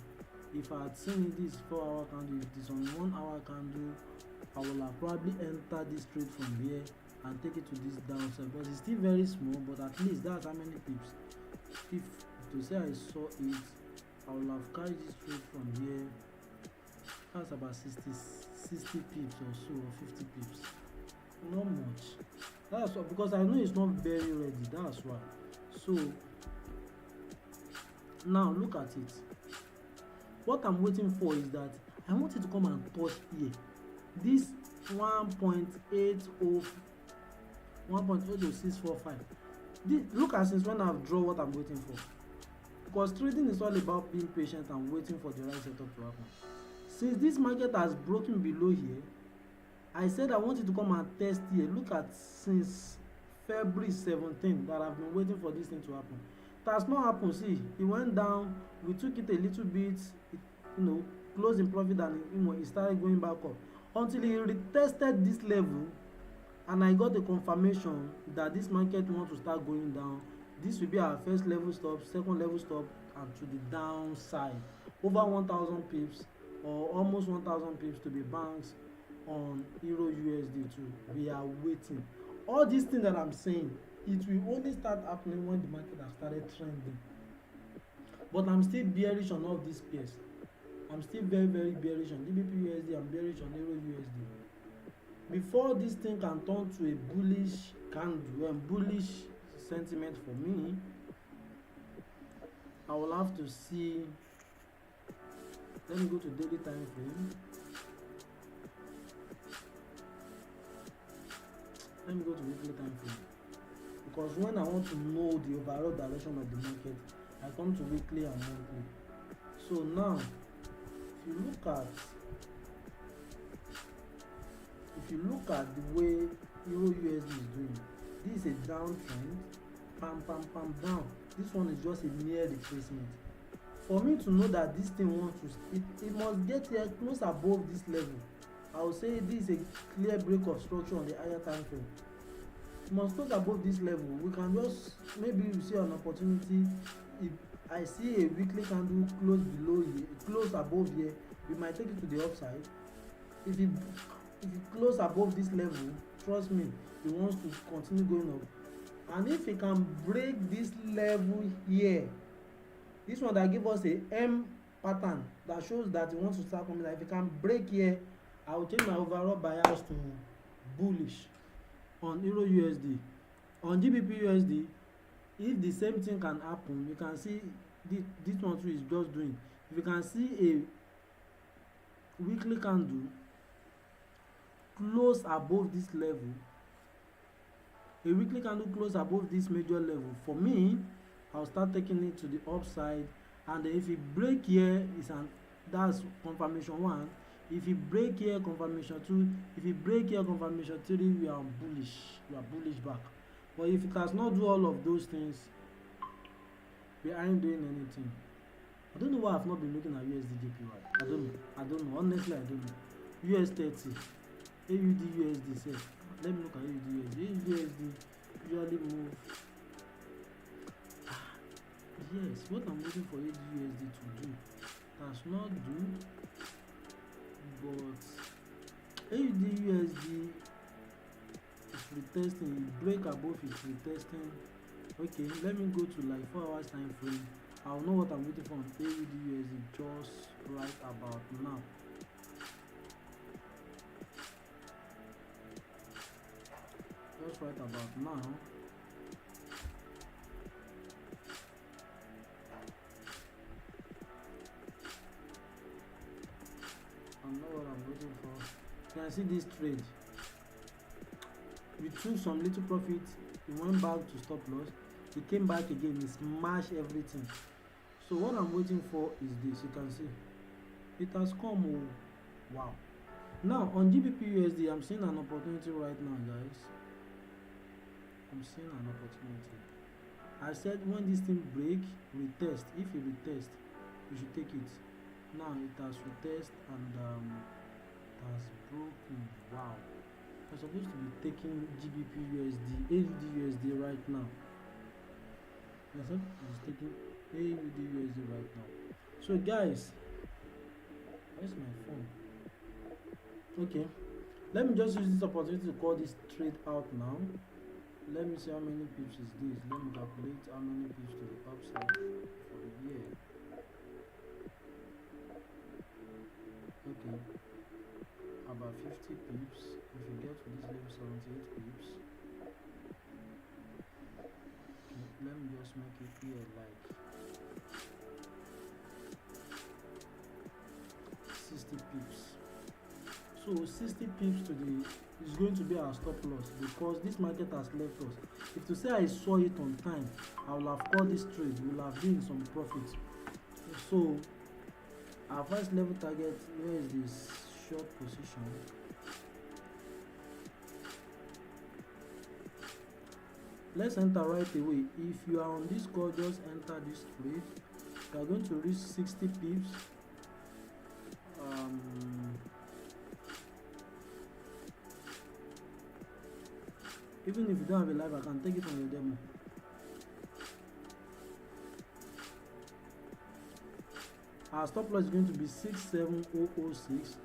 If I had seen it, this 4 hour candle, if it is on 1 hour candle, I will have probably enter this trade from here and take it to this downside, but it's still very small, but at least that's how many pips. If to say I saw it, I will have carried this trade from here. That's about 60 pips or so, or 50 pips. Not much. That's why, because I know it's not very ready. That's why. So now look at it. What I'm waiting for is that I want it to come and touch here. This 1.80645. Look at since when I've drawn what I'm waiting for. Because trading is all about being patient and waiting for the right setup to happen. Since this market has broken below here, I said I want it to come and test here. Look at since February 17 that I've been waiting for this thing to happen. It has not happened. See, it went down, we took it a little bit, closed in profit, and it started going back up until it retested this level, and I got a confirmation that this market wants to start going down. This will be our first level stop, second level stop, and to the downside. Over 1,000 pips or almost 1,000 pips to be banked on Euro/USD too. We are waiting. All these things that I'm saying, it will only start happening when the market has started trending. But I'm still bearish on all these pairs. I'm still very, very bearish on GBP/USD. I'm bearish on Euro/USD. Before this thing can turn to a bullish candle and bullish sentiment for me, I will have to see. Let me go to daily time frame. Let me go to weekly time frame, because when I want to know the overall direction of the market, I come to weekly and monthly. So now, if you look at the way Euro/USD is doing, this is a downtrend, down. This one is just a mere retracement. For me to know that this thing wants to, it must get here close above this level. I will say this is a clear break of structure on the higher time frame. It must close above this level. We can just, maybe you see an opportunity. If I see a weekly candle close below here, close above here, we might take it to the upside. If it close above this level, trust me, it wants to continue going up. And if it can break this level here, this one that give us a pattern that shows that it wants to start coming. Like if it can break here, I will change my overall bias to bullish on Euro USD. On GBP USD, if the same thing can happen, you can see this one too is just doing. If you can see a weekly candle close above this level, a weekly candle close above this major level, for me, I'll start taking it to the upside. And if it break here, that's confirmation 1. If it break here, confirmation 2. If it break here, confirmation 3, we are bullish back. But if it does not do all of those things, we aren't doing anything. I don't know why I've not been looking at USD JPY. I don't know. Honestly, I don't know. US 30, AUD USD safe. Let me look at AUD USD. AUD USD usually move. Yes, what I'm waiting for AUD USD to do does not do, but AUD USD is retesting. It break above, it's retesting. Okay, let me go to like 4 hours time frame. I'll know what I'm waiting for on AUD USD just right about now. Just right about now. I know what I'm waiting for. You can see this trade. We took some little profit. It went back to stop loss. It came back again. It smashed everything. So what I'm waiting for is this. You can see it has come. Oh, wow. Now on GBP USD, I'm seeing an opportunity right now, guys. I'm seeing an opportunity. I said when this thing break, retest. If it retest, you should take it. Now it has retest and it has broken. Wow. I'm supposed to be taking GBP USD, AUD USD right now. I'm supposed to be taking AUD USD right now. So guys, where's my phone? Okay, let me just use this opportunity to call this trade out now. Let me see how many pips is this. Let me calculate how many pips to the upside for the year. Okay, about 50 pips. If you get to this level, 78 pips. Okay, let me just make it here like 60 pips. So 60 pips to the is going to be our stop loss because this market has left us. If to say I saw it on time, I will have called this trade. We will have been some profit. So our first level target, where is this short position? Let's enter right away. If you are on this call, just enter this trade. You are going to reach 60 pips. Even if you don't have a live, I can take it on your demo. Our stop loss is going to be 67006,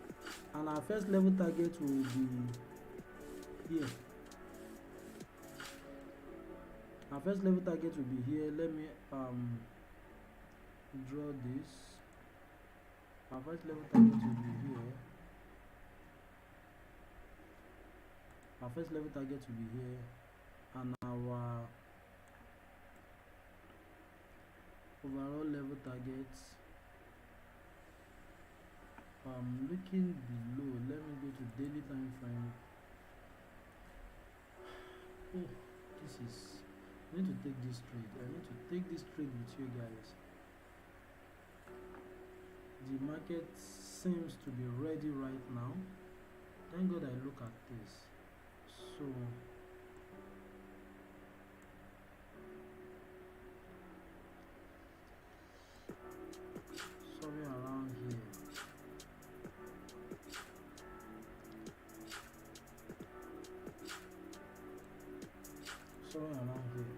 and our first level target will be here. Our first level target will be here. Let me draw this. Our first level target will be here. Our first level target will be here, and our overall level targets, looking below. Let me go to daily time frame. Oh, I need to take this trade. I need to take this trade with you guys. The market seems to be ready right now. Thank God I look at this. So somewhere around here. Somewhere around here.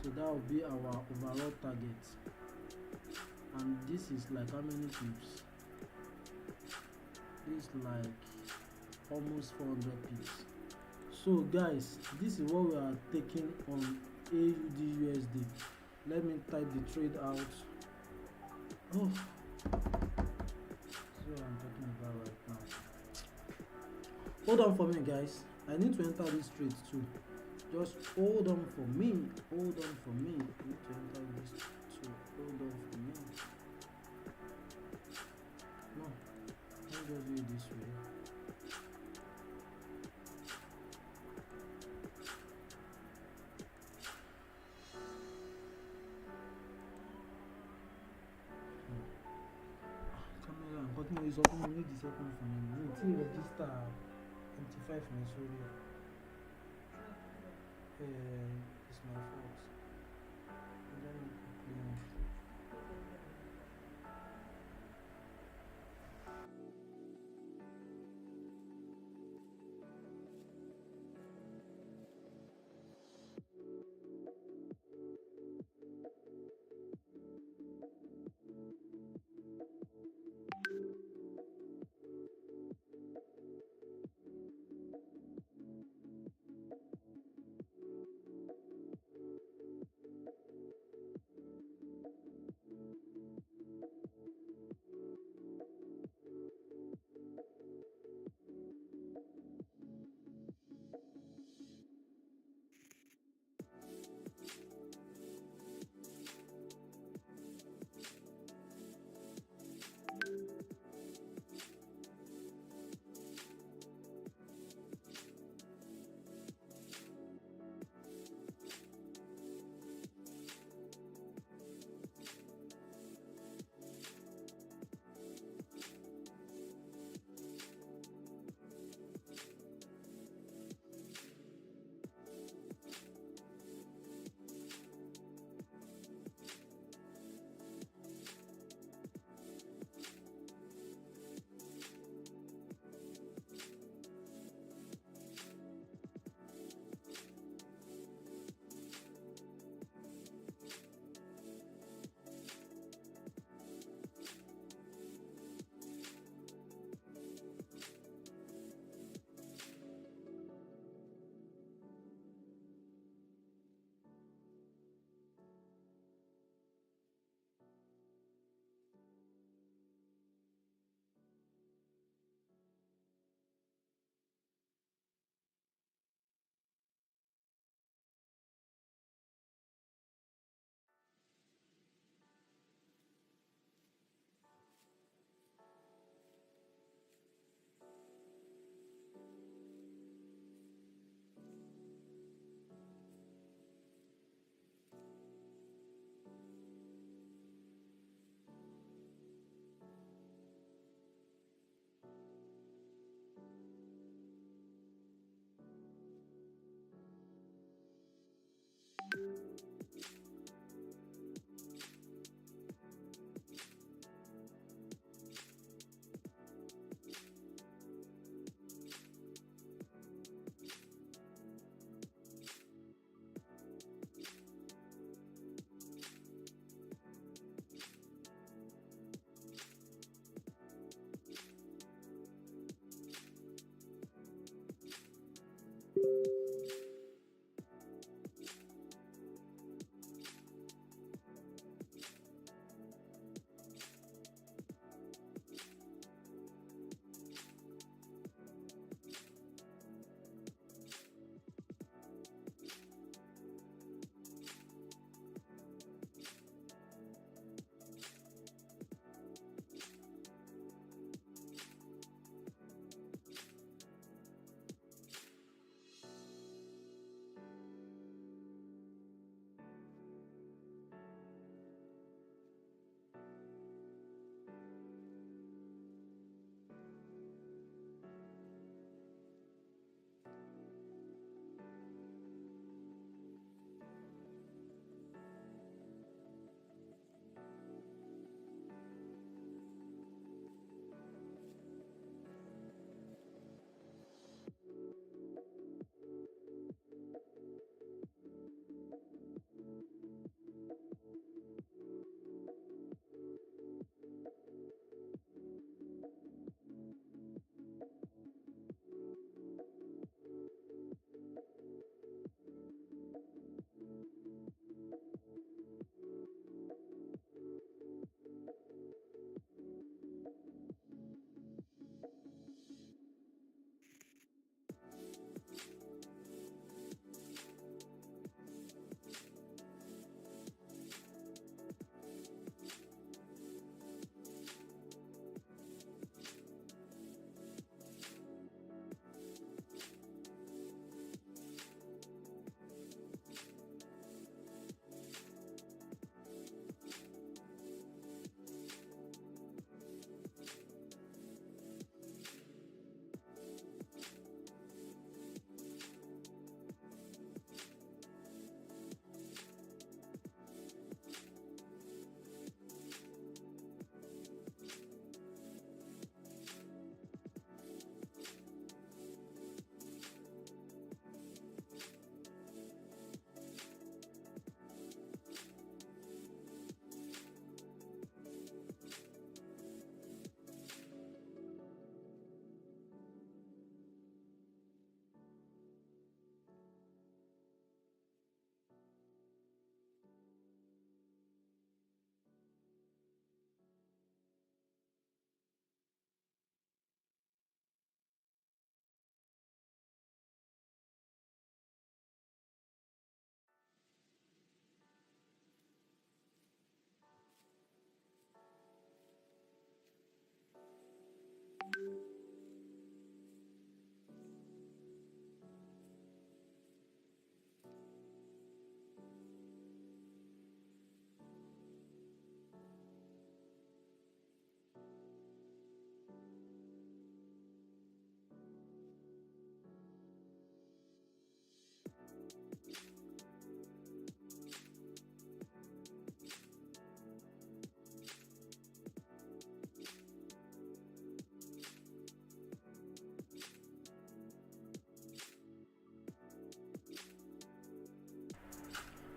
So that will be our overall target. And this is like how many pips? This is like almost 400 pips. So guys, this is what we are taking on AUD USD. Let me type the trade out. Oh, what I'm talking about right now. Hold on for me, guys. I need to enter this street too. Just hold on for me. Hold on for me. I need to enter this too. Hold on for me. No, let me just do it this way. Camera, nǹkan tí mo sọ fún mi ní the second fún mi ní tí register MT5 mi sórí ẹ̀. It's my fault. Let me quickly.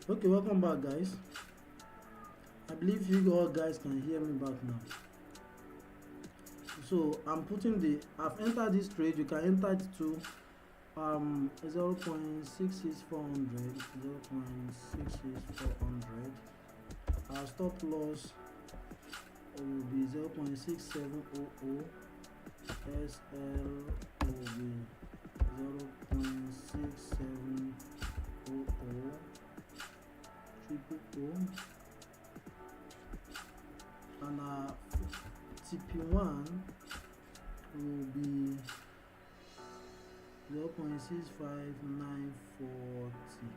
Okay, welcome back, guys. I believe you all guys can hear me back now. So I'm putting the, I've entered this trade. You can enter it to 0.66400, 0.66400. Our stop loss will be 0.6700. SL will be 0.6700. And our TP1 will be 0.65940.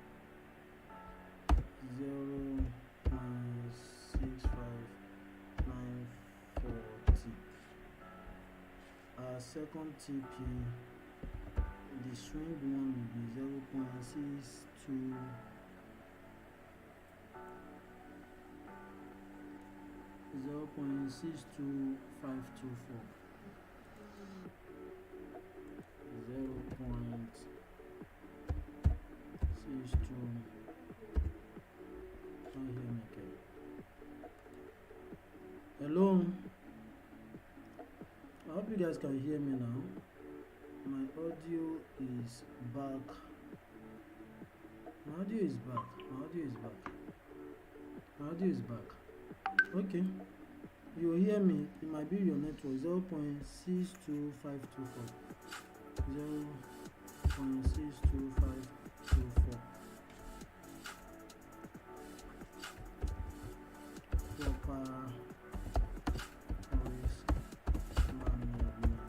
0.65940. Our second TP, the swing one will be 0.62. 0.62524. 0.62. Can't hear me, okay. Hello. I hope you guys can hear me now. My audio is back. My audio is back. My audio is back. My audio is back. Okay. You hear me? It might be your network. 0.62524. 0.62524. Proper risk management.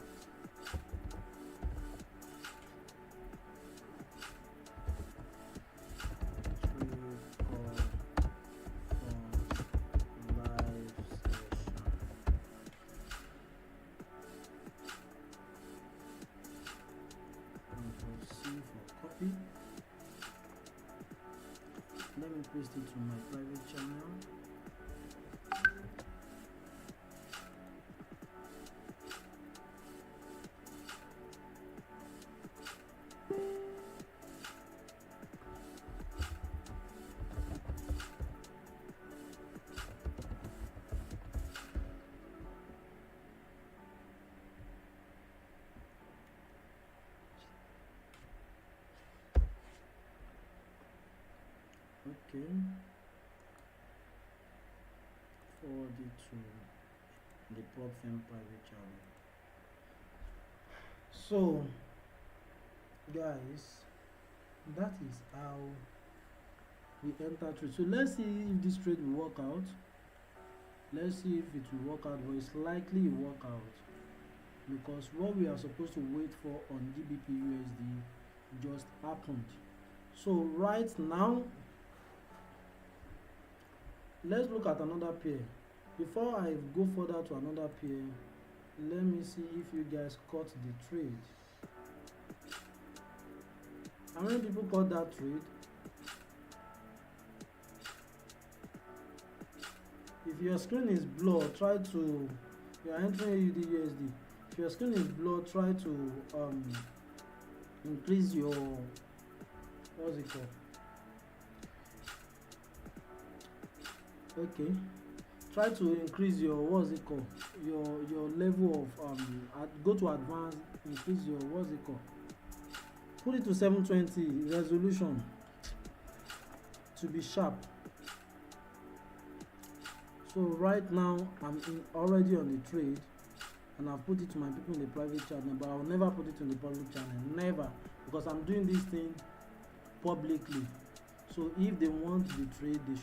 Let me paste it to my private channel. Okay, forward it to the prop firm private channel. So guys, that is how we enter trade. So let's see if this trade will work out. Let's see if it will work out, but it's likely to work out because what we are supposed to wait for on GBP USD just happened. So right now, let's look at another pair. Before I go further to another pair, let me see if you guys caught the trade. How many people caught that trade? If your screen is blurred, try to, you are entering AUD USD. If your screen is blurred, try to increase your, what's it called? Okay, try to increase your, what's it called, your level of go to advanced, increase your, what's it called, put it to 720 resolution to be sharp. So right now I'm already on the trade and I've put it to my people in the private channel, but I'll never put it in the public channel, never, because I'm doing this thing publicly. So if they want the trade, they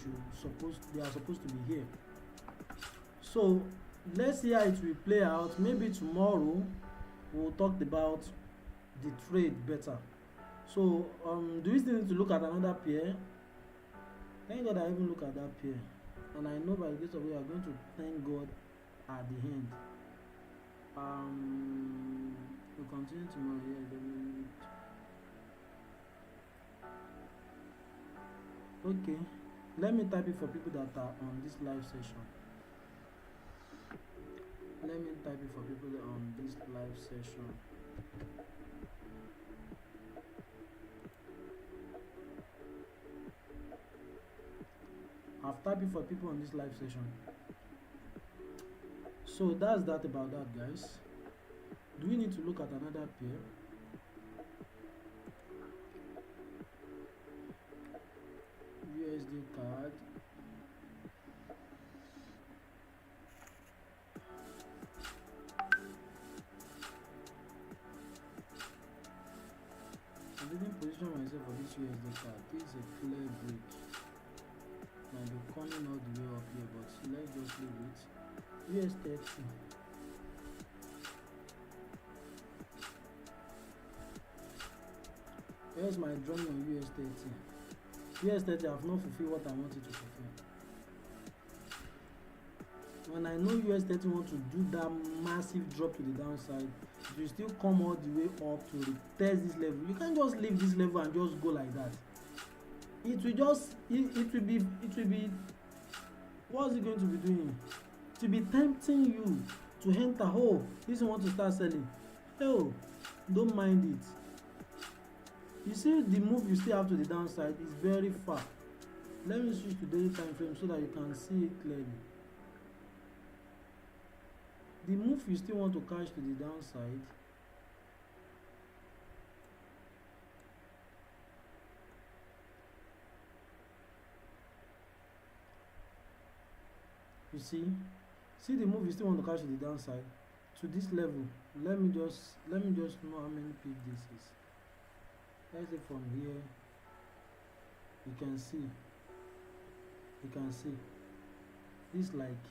are supposed to be here. So let's see how it will play out. Maybe tomorrow we'll talk about the trade better. So do we still need to look at another pair? Thank God I even look at that pair, and I know by the grace of God we are going to thank God at the end. We'll continue tomorrow here. Okay, let me type it for people that are on this live session. Let me type it for people that are on this live session. I've typed it for people on this live session. So that's that about that, guys. Do we need to look at another pair? USD card. I didn't position myself for this USD card. This is a clear break. Might be coming all the way up here, but let's just leave it. US 30. Here's my drawing on US 30. US 30, I've not fulfilled what I wanted to fulfill. When I know US 30 want to do that massive drop to the downside, it will still come all the way up to retest this level. You can't just leave this level and just go like that. It will just, it will be, what's it going to be doing? It will be tempting you to enter. Oh, this one want to start selling. Oh, don't mind it. You see the move you still have to the downside is very far. Let me switch to daily time frame so that you can see it clearly. The move you still want to catch to the downside you see the move you still want to catch to the downside to this level. Let me just know how many pips this is. Let's say from here you can see this like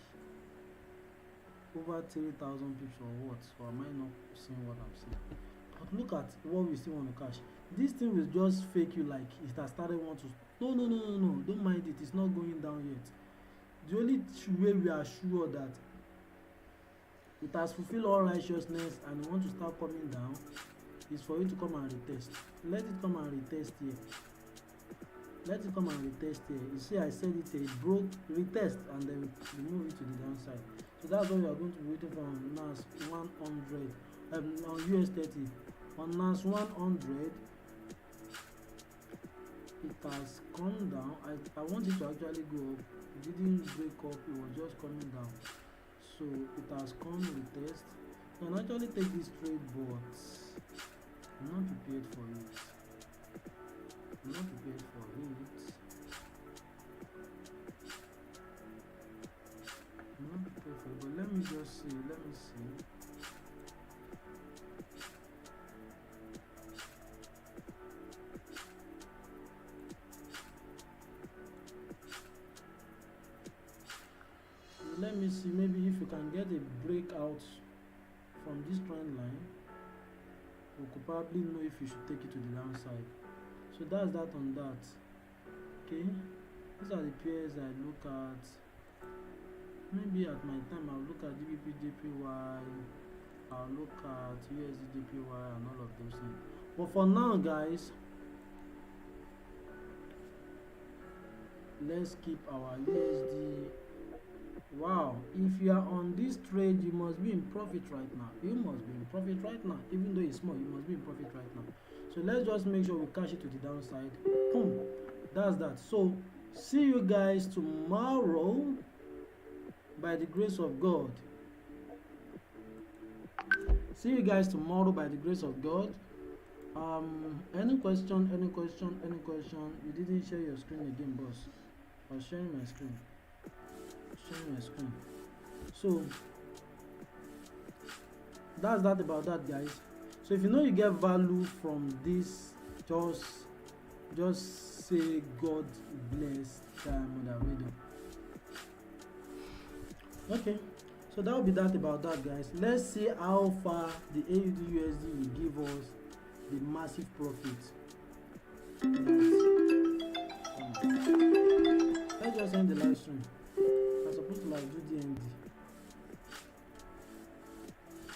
over 3,000 pips or what, so am I not seeing what I'm seeing? But look at what we still want to cash. This thing will just fake you like it has started want to. No, don't mind it, it's not going down yet. The only way we are sure that it has fulfilled all righteousness and want to start coming down is for you to come and retest. Let it come and retest here. You see, I said it broke, retest, and then we move it to the downside. So that's what we are going to be waiting for on NAS 100, on US 30. On NAS 100, it has come down. I want it to actually go up. It didn't break up, it was just coming down. So it has come retest. You can actually take this trade, but I'm not prepared for it. But let me just see. Let me see, maybe if you can get a breakout from this trend line, we could probably know if you should take it to the downside. So that's that on that. Okay, these are the pairs I look at. Maybe at my time I'll look at DBP/JPY, I'll look at USD/JPY and all of those things. But for now, guys, let's keep our USD. Wow, if you are on this trade, you must be in profit right now. Even though it's small, you must be in profit right now. So let's just make sure we cash it to the downside. Boom, that's that. So see you guys tomorrow by the grace of God. Any question? You didn't share your screen again, boss. I was sharing my screen. So that's that about that, guys. So if you know you get value from this, just say God bless Mother Aridoh. Okay, so that will be that about that, guys. Let's see how far the AUD/USD will give us the massive profit. Let's just end the live stream. I'm supposed to like do DMD.